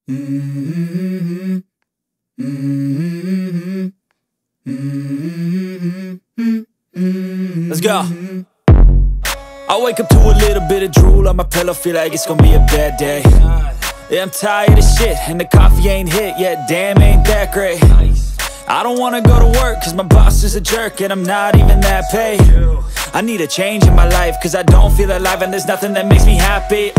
Let's go. I wake up to a little bit of drool on my pillow, feel like it's gonna be a bad day. Yeah, I'm tired of shit, and the coffee ain't hit yet, damn, ain't that great. I don't wanna go to work, cause my boss is a jerk, and I'm not even that paid. I need a change in my life, cause I don't feel alive, and there's nothing that makes me happy.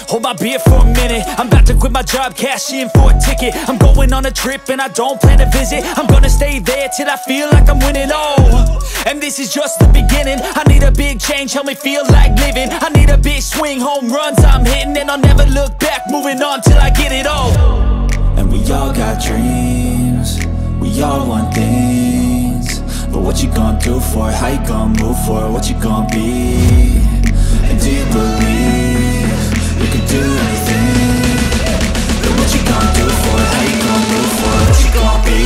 Hold my beer for a minute, I'm about to quit my job, cash in for a ticket. I'm going on a trip and I don't plan to visit. I'm gonna stay there till I feel like I'm winning, and this is just the beginning. I need a big change, help me feel like living. I need a big swing, home runs I'm hitting, and I'll never look back, moving on till I get it all. And we all got dreams, we all want things, but what you gonna do for it? How you gonna move for it? What you gonna be? And do you believe you can do anything? But what you gonna do for it? How you gonna move for it? What you gonna be?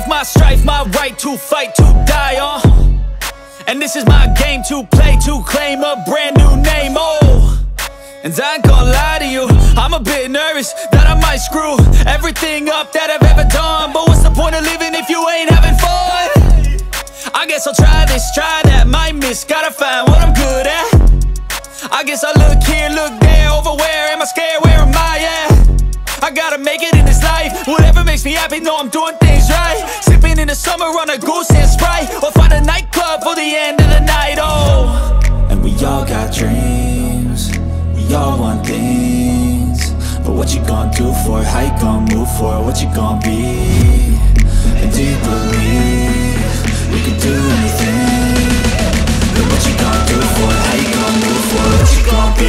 My strife, my right to fight, to die on. And this is my game to play, to claim a brand new name, And I ain't gonna lie to you, I'm a bit nervous that I might screw everything up that I've ever done. But what's the point of living if you ain't having fun? I guess I'll try this, try that, might miss, gotta find what I'm good at. I guess I look here, look there, over where am I scared, where am I at? I gotta make it in this life, whatever makes me happy, know I'm doing things right. Sipping in the summer on a goose and Sprite, or find a nightclub for the end of the night, And we all got dreams, we all want things, but what you gonna do for it? How you gonna move for it? What you gonna be? And do you believe you can do anything? But what you gonna do for it? How you gonna move for it? What you gonna be?